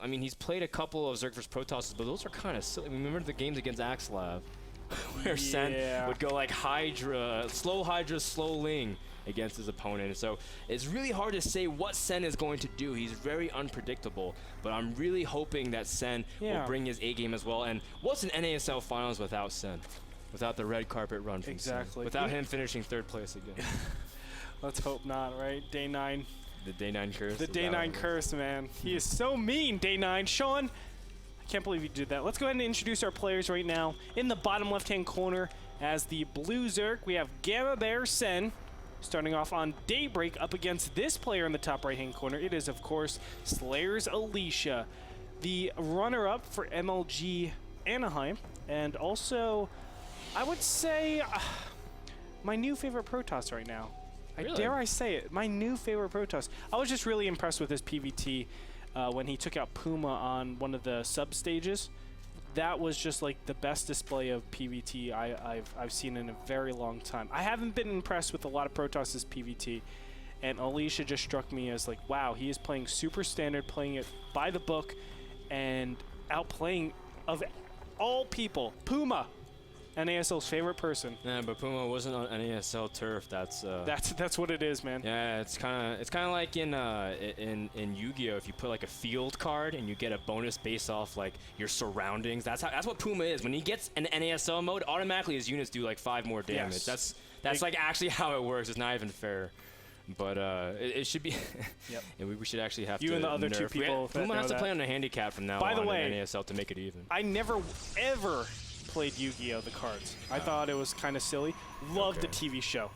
I mean, he's played a couple of Zerg vs. Protosses, but those are kind of silly. I mean, remember the games against Axelav, where Sen would go like Hydra, slow Ling against his opponent. So it's really hard to say what Sen is going to do. He's very unpredictable, but I'm really hoping that Sen will bring his A game as well. And what's an NASL finals without Sen? Without the red carpet run from Sen. Without him finishing 3rd place again. Let's hope not, right? Day 9. The Day 9 curse. The Day 9 curse, man. He is so mean, Day 9. Sean, I can't believe you did that. Let's go ahead and introduce our players right now. In the bottom left-hand corner, as the blue Zerg, we have Gamma Bear Sen, starting off on Daybreak up against this player in the top right-hand corner. It is, of course, Slayer's Alicia, the runner-up for MLG Anaheim, and also, I would say, my new favorite Protoss right now. Really? Dare I say it, my new favorite Protoss. I was just really impressed with his PVT when he took out Puma on one of the sub-stages. That was just like the best display of PVT I've seen in a very long time. I haven't been impressed with a lot of Protoss' PVT, and Alicia just struck me as like, wow, he is playing super standard, playing it by the book, and outplaying, of all people, Puma, NASL's favorite person. Yeah, but Puma wasn't on NASL turf. That's what it is, man. Yeah, it's kind of like in Yu-Gi-Oh! If you put like a field card and you get a bonus based off like your surroundings. That's what Puma is. When he gets an NASL mode, automatically his units do like 5 more damage. Yes. That's like actually how it works. It's not even fair. But it should be. Yep. We should actually have you to. And the other 2 people. Puma has to play on a handicap from now on. By the way, in NASL to make it even. I never ever played Yu-Gi-Oh! The cards. I thought it was kind of silly. Loved the TV show.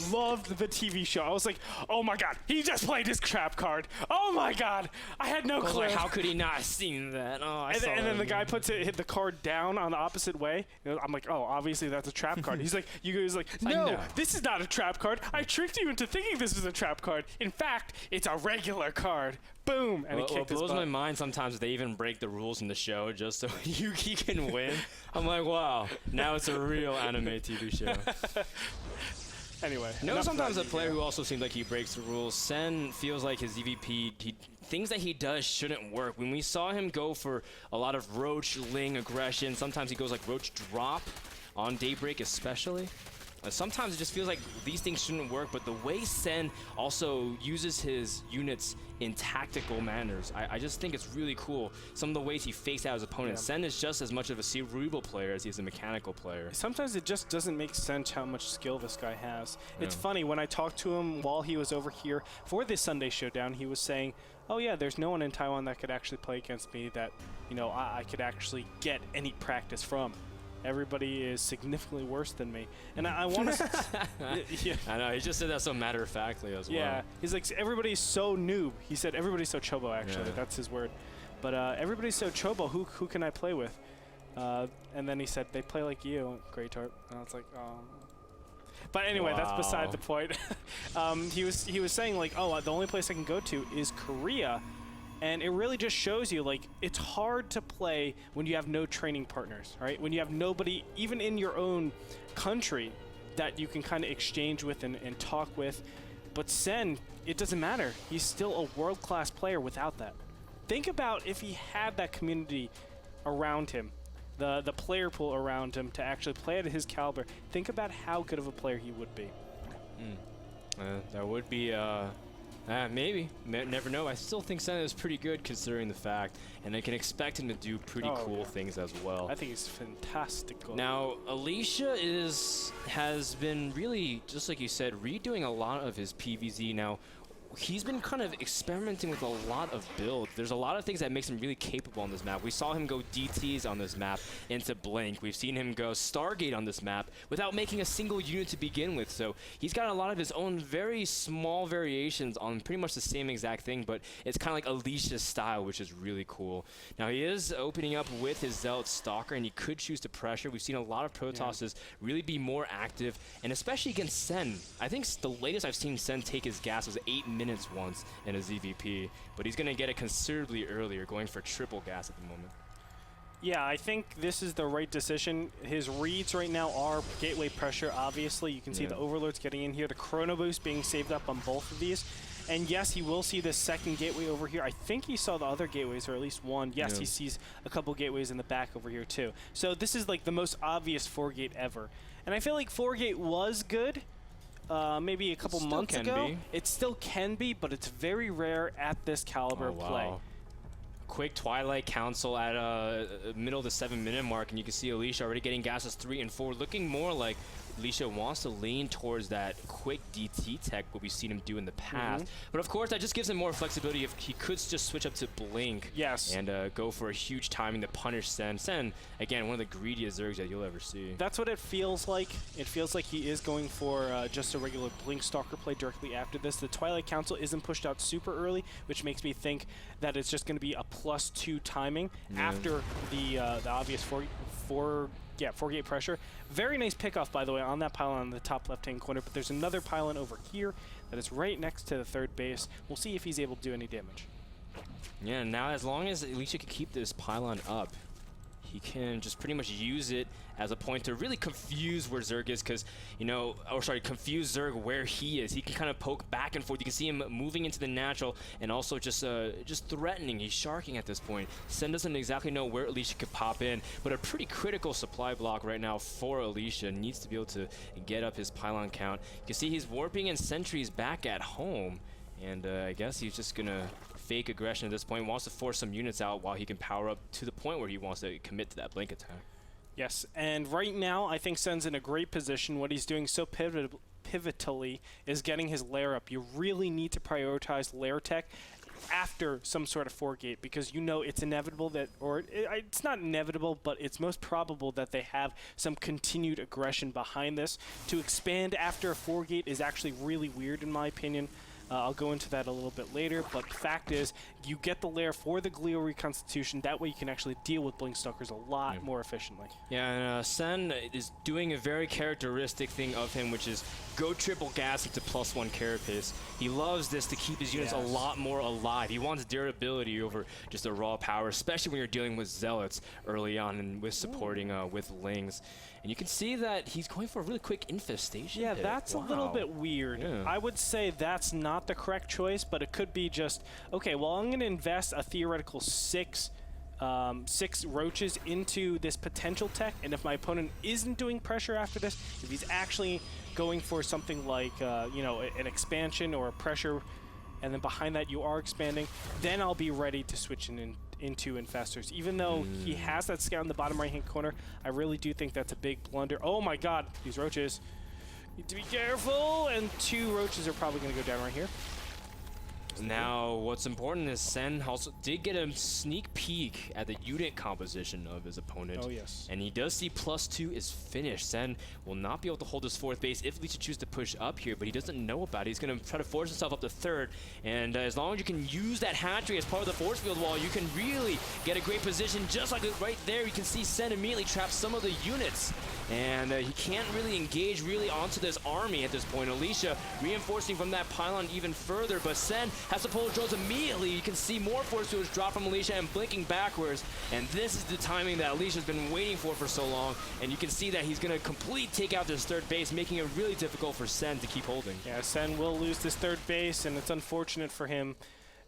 Loved the TV show. I was like, oh my god, he just played his trap card. Oh my god, I had no clue. Like, how could he not have seen that? Oh, and then the guy hit the card down on the opposite way. I'm like, oh, obviously that's a trap card. He's like, Yu-Gi-Oh's like, no, this is not a trap card. I tricked you into thinking this is a trap card. In fact, it's a regular card. Boom, and he kicked his butt. It blows my mind sometimes they even break the rules in the show just so Yuki can win. I'm like, wow, now it's a real anime TV show. Anyway. You know, sometimes a player who also seems like he breaks the rules. Sen feels like his EVP, things that he does shouldn't work. When we saw him go for a lot of Roach Ling aggression, sometimes he goes like Roach Drop on Daybreak especially. Sometimes it just feels like these things shouldn't work, but the way Sen also uses his units in tactical manners, I just think it's really cool. Some of the ways he fakes out his opponent. Yeah. Sen is just as much of a cerebral player as he is a mechanical player. Sometimes it just doesn't make sense how much skill this guy has. Yeah. It's funny, when I talked to him while he was over here for this Sunday Showdown, he was saying, oh yeah, there's no one in Taiwan that could actually play against me that, you know, I could actually get any practice from. Everybody is significantly worse than me. And I want to... yeah. I know, he just said that so matter-of-factly as well. Yeah, he's like, everybody's so noob. He said, everybody's so chobo, actually. Yeah. That's his word. But everybody's so chobo, who can I play with? And then he said, they play like you, Grey Tarp. And I was like, oh... But anyway, that's beside the point. He was saying, like, oh, the only place I can go to is Korea. And it really just shows you, like, it's hard to play when you have no training partners, right? When you have nobody, even in your own country, that you can kind of exchange with and talk with. But Sen, it doesn't matter. He's still a world-class player without that. Think about if he had that community around him, the player pool around him to actually play at his caliber. Think about how good of a player he would be. That would be... maybe. Never know. I still think Sen is pretty good considering the fact, and I can expect him to do pretty cool things as well. I think he's fantastic. Now, Alicia has been really, just like you said, redoing a lot of his PvZ. Now, he's been kind of experimenting with a lot of builds. There's a lot of things that makes him really capable on this map. We saw him go DTs on this map into Blink. We've seen him go Stargate on this map without making a single unit to begin with. So he's got a lot of his own very small variations on pretty much the same exact thing, but it's kind of like Alicia's style, which is really cool. Now he is opening up with his Zealot Stalker, and he could choose to pressure. We've seen a lot of Protosses really be more active, and especially against Sen. I think the latest I've seen Sen take his gas was 8 minutes once in his EVP, but he's going to get it considerably earlier, going for triple gas at the moment. Yeah, I think this is the right decision. His reads right now are gateway pressure, obviously. You can see the Overlords getting in here, the Chrono Boost being saved up on both of these. And yes, he will see this second gateway over here. I think he saw the other gateways, or at least one. Yes, he sees a couple gateways in the back over here too. So this is like the most obvious 4-gate ever. And I feel like 4-gate was good maybe a couple months ago. It still can be, but it's very rare at this caliber of play. Quick Twilight Council at middle of the 7-minute mark, and you can see Alicia already getting gases 3 and 4, looking more like Alicia wants to lean towards that quick DT tech, what we've seen him do in the past. But of course, that just gives him more flexibility if he could just switch up to Blink and go for a huge timing to punish Sen. Sen, again, one of the greediest Zergs that you'll ever see. That's what it feels like. It feels like he is going for just a regular Blink Stalker play directly after this. The Twilight Council isn't pushed out super early, which makes me think that it's just going to be a +2 timing after the obvious 4-gate pressure. Very nice pickoff, by the way, on that pylon in the top left-hand corner, but there's another pylon over here that is right next to the third base. We'll see if he's able to do any damage. Yeah, now as long as Alicia can keep this pylon up, he can just pretty much use it as a point to really confuse where Zerg is, because, you know, confuse Zerg where he is. He can kind of poke back and forth. You can see him moving into the natural and also just threatening. He's sharking at this point. Sen doesn't exactly know where Alicia could pop in, but a pretty critical supply block right now for Alicia. Needs to be able to get up his pylon count. You can see he's warping in sentries back at home, and I guess he's just going to fake aggression at this point. Wants to force some units out while he can power up to the point where he wants to commit to that Blink attack. Yes, and right now I think Sen's in a great position. What he's doing so pivotally is getting his lair up. You really need to prioritize lair tech after some sort of 4-gate, because you know it's inevitable that, or it's not inevitable, but it's most probable that they have some continued aggression behind this. To expand after a 4-gate is actually really weird in my opinion. I'll go into that a little bit later, but the fact is, you get the lair for the Glio reconstitution. That way you can actually deal with Blink Stalkers a lot more efficiently. Yeah, and Sen is doing a very characteristic thing of him, which is go triple gas into +1 carapace. He loves this to keep his units a lot more alive. He wants durability over just a raw power, especially when you're dealing with Zealots early on and with supporting with Lings. And you can see that he's going for a really quick infestation. Yeah, that's a little bit weird. I would say that's not the correct choice, but it could be just, okay, well, I'm going to invest a theoretical 6 roaches into this potential tech, and if my opponent isn't doing pressure after this, if he's actually going for something like, you know, an expansion or a pressure, and then behind that you are expanding, then I'll be ready to switch into infestors. Even though he has that scout in the bottom right-hand corner, I really do think that's a big blunder. Oh my god, these roaches. Need to be careful, and 2 roaches are probably going to go down right here. Now, what's important is Sen also did get a sneak peek at the unit composition of his opponent. Oh, yes. And he does see +2 is finished. Sen will not be able to hold his 4th base if Alicia chooses to push up here, but he doesn't know about it. He's going to try to force himself up to 3rd. And as long as you can use that hatchery as part of the force field wall, you can really get a great position. Just like right there, you can see Sen immediately trap some of the units. And he can't really engage onto this army at this point. Alicia reinforcing from that pylon even further, but Sen has to pull his drones immediately. You can see more force fields drop from Alicia and blinking backwards. And this is the timing that Alicia's been waiting for so long. And you can see that he's going to take out this 3rd base, making it really difficult for Sen to keep holding. Yeah, Sen will lose this 3rd base, and it's unfortunate for him,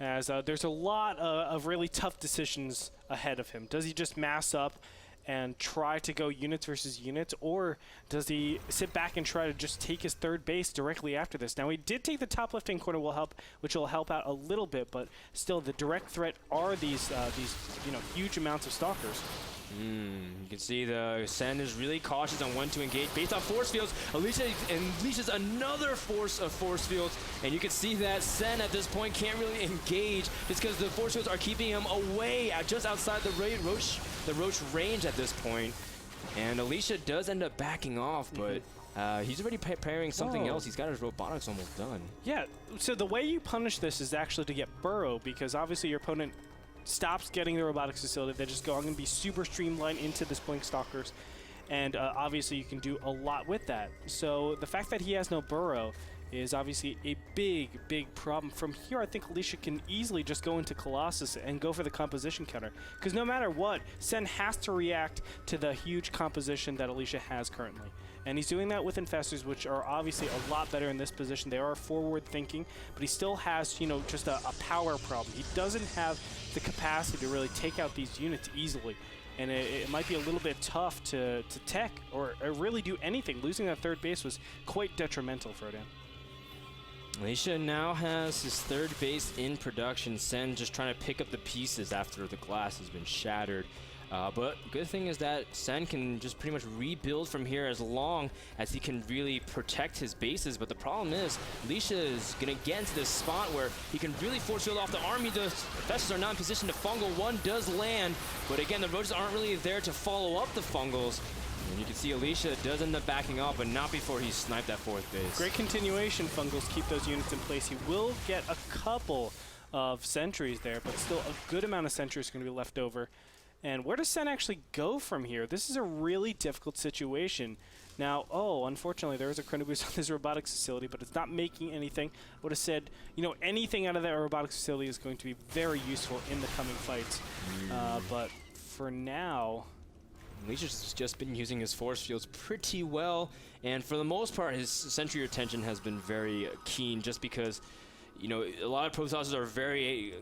as there's a lot of really tough decisions ahead of him. Does he just mass up and try to go units versus units, or does he sit back and try to just take his 3rd base directly after this? Now, he did take the top left-hand corner, which will help out a little bit, but still, the direct threat are these you know, huge amounts of stalkers. You can see the Sen is really cautious on when to engage based on force fields. Alicia unleashes another force of force fields, and you can see that Sen at this point can't really engage just because the force fields are keeping him away just outside the Roach range at this point. And Alicia does end up backing off, but he's already preparing something else. He's got his robotics almost done. Yeah, so the way you punish this is actually to get Burrow, because obviously your opponent stops getting the robotics facility. They just go, I'm going to be super streamlined into this Blink Stalkers. And obviously you can do a lot with that. So the fact that he has no Burrow is obviously a big, big problem. From here, I think Alicia can easily just go into Colossus and go for the composition counter. Because no matter what, Sen has to react to the huge composition that Alicia has currently. And he's doing that with Infestors, which are obviously a lot better in this position. They are forward thinking, but he still has, you know, just a power problem. He doesn't have the capacity to really take out these units easily. And it might be a little bit tough to tech or really do anything. Losing that third base was quite detrimental for him. Alicia now has his third base in production. Sen just trying to pick up the pieces after the glass has been shattered. But good thing is that Sen can just pretty much rebuild from here as long as he can really protect his bases. But the problem is, Alicia is going to get into this spot where he can really force field off the army. The Vessels are not in position to fungal. One does land, but again, the Roaches aren't really there to follow up the fungals. And you can see Alicia does end up backing up, but not before he sniped that fourth base. Great continuation, Fungals. Keep those units in place. He will get a couple of sentries there, but still a good amount of sentries are going to be left over. And where does Sen actually go from here? This is a really difficult situation. Now, unfortunately, there is a Chrono Boost on this robotics facility, but it's not making anything. I would have said, you know, anything out of that robotics facility is going to be very useful in the coming fights. But for now, Alicia's just been using his force fields pretty well, and for the most part, his sentry retention has been very keen, just because, you know, a lot of Protosses are very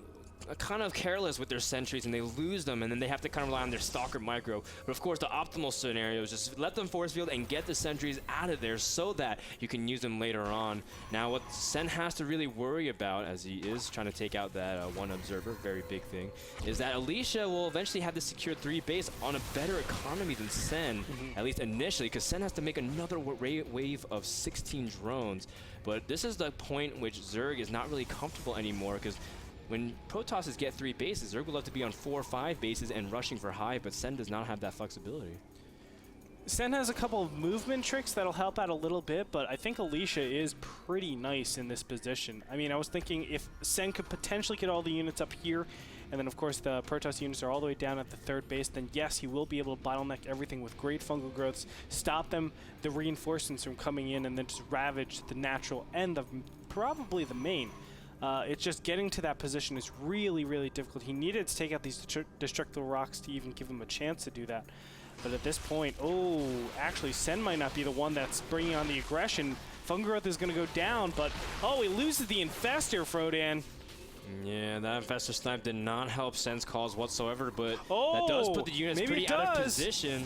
kind of careless with their sentries, and they lose them, and then they have to kind of rely on their Stalker micro. But of course, the optimal scenario is just let them force field and get the sentries out of there so that you can use them later on. Now, what Sen has to really worry about, as he is trying to take out that one observer, very big thing, is that Alicia will eventually have to secure 3 base on a better economy than Sen, at least initially, because Sen has to make another wave of 16 drones. But this is the point in which Zerg is not really comfortable anymore, because when Protosses get 3 bases, Zerg would love to be on 4 or 5 bases and rushing for high, but Sen does not have that flexibility. Sen has a couple of movement tricks that'll help out a little bit, but I think Alicia is pretty nice in this position. I mean, I was thinking if Sen could potentially get all the units up here, and then of course the Protoss units are all the way down at the third base, then yes, he will be able to bottleneck everything with great fungal growths, stop them, the reinforcements from coming in, and then just ravage the natural and probably the main. It's just getting to that position is really, really difficult. He needed to take out these destructible rocks to even give him a chance to do that. But at this point, actually, Sen might not be the one that's bringing on the aggression. Fungal growth is going to go down, but, he loses the Infestor, Frodan. Yeah, that Infestor snipe did not help Sen's cause whatsoever, but that does put the units pretty out of position.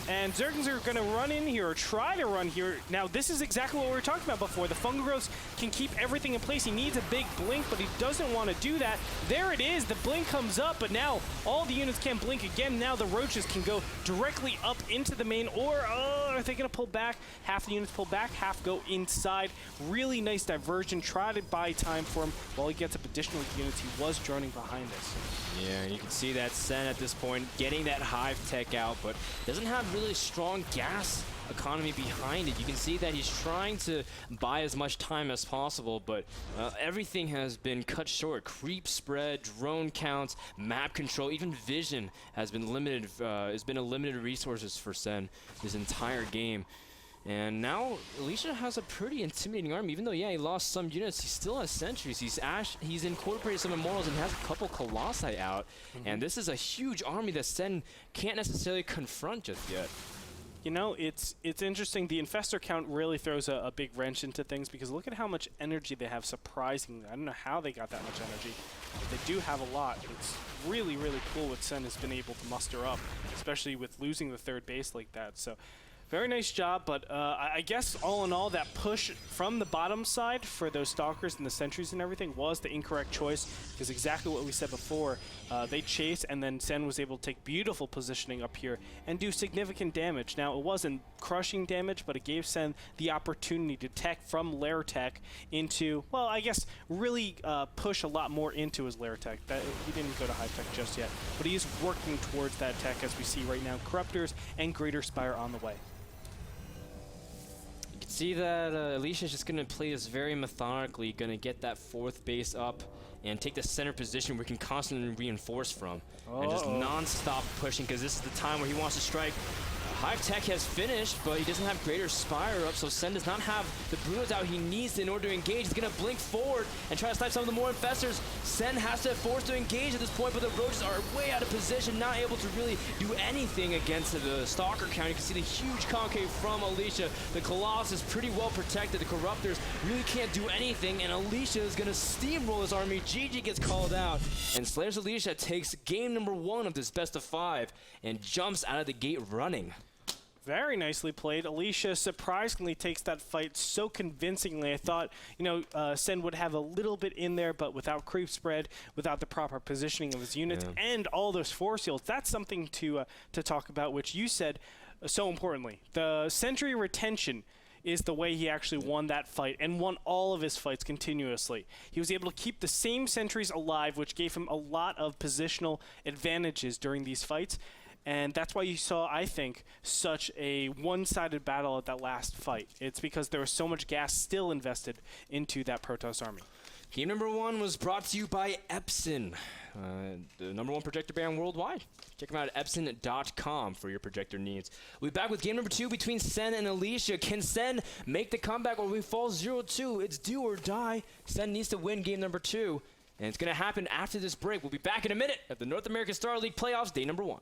And Zergans are going to run in here, or try to run here. Now, this is exactly what we were talking about before. The fungal growths can keep everything in place. He needs a big blink, but he doesn't want to do that. There it is. The blink comes up, but now all the units can't blink again. Now the Roaches can go directly up into the main, or are they going to pull back? Half the units pull back, half go inside. Really nice diversion. Try to buy time for him while he gets up additional units. He was droning behind this. Yeah, you can see that Sen at this point getting that hive tech out, but doesn't have really strong gas economy behind it. You can see that he's trying to buy as much time as possible, but everything has been cut short. Creep spread, drone counts, map control, even vision has been limited. Has been a limited resources for Sen this entire game. And now Alicia has a pretty intimidating army. Even though, yeah, he lost some units, he still has sentries. He's incorporated some Immortals and has a couple Colossi out. And this is a huge army that Sen can't necessarily confront just yet. You know, it's interesting. The Infestor count really throws a big wrench into things, because look at how much energy they have, surprisingly. I don't know how they got that much energy, but they do have a lot. It's really, really cool what Sen has been able to muster up, especially with losing the third base like that. So very nice job, but I guess all in all, that push from the bottom side for those Stalkers and the sentries and everything was the incorrect choice, because exactly what we said before, they chased, and then Sen was able to take beautiful positioning up here and do significant damage. Now, it wasn't crushing damage, but it gave Sen the opportunity to tech from lair tech into, well, I guess really push a lot more into his lair tech. He didn't go to high tech just yet, but he is working towards that tech, as we see right now. Corruptors and Greater Spire on the way. See that Alicia's just going to play this very methodically, going to get that fourth base up and take the center position where he can constantly reinforce from. And just non-stop pushing, because this is the time where he wants to strike Hive Tech has finished, but he doesn't have Greater Spire up, so Sen does not have the Brunos out he needs in order to engage. He's going to blink forward and try to snipe some of the more Infestors. Sen has to force to engage at this point, but the Roaches are way out of position, not able to really do anything against the Stalker count. You can see the huge concave from Alicia. The Colossus pretty well protected. The Corruptors really can't do anything, and Alicia is going to steamroll his army. GG gets called out, and Slayers Alicia takes game number 1 of this best of 5 and jumps out of the gate running. Very nicely played. Alicia surprisingly takes that fight so convincingly. I thought, you know, Sen would have a little bit in there, but without creep spread, without the proper positioning of his units, and all those force shields. That's something to talk about, which you said so importantly. The sentry retention is the way he actually won that fight and won all of his fights continuously. He was able to keep the same sentries alive, which gave him a lot of positional advantages during these fights. And that's why you saw, I think, such a one-sided battle at that last fight. It's because there was so much gas still invested into that Protoss army. Game number 1 was brought to you by Epson, the #1 projector brand worldwide. Check them out at epson.com for your projector needs. We'll be back with game number 2 between Sen and Alicia. Can Sen make the comeback or we fall 0-2? It's do or die. Sen needs to win game number 2, and it's going to happen after this break. We'll be back in a minute at the North American Star League Playoffs, day number 1.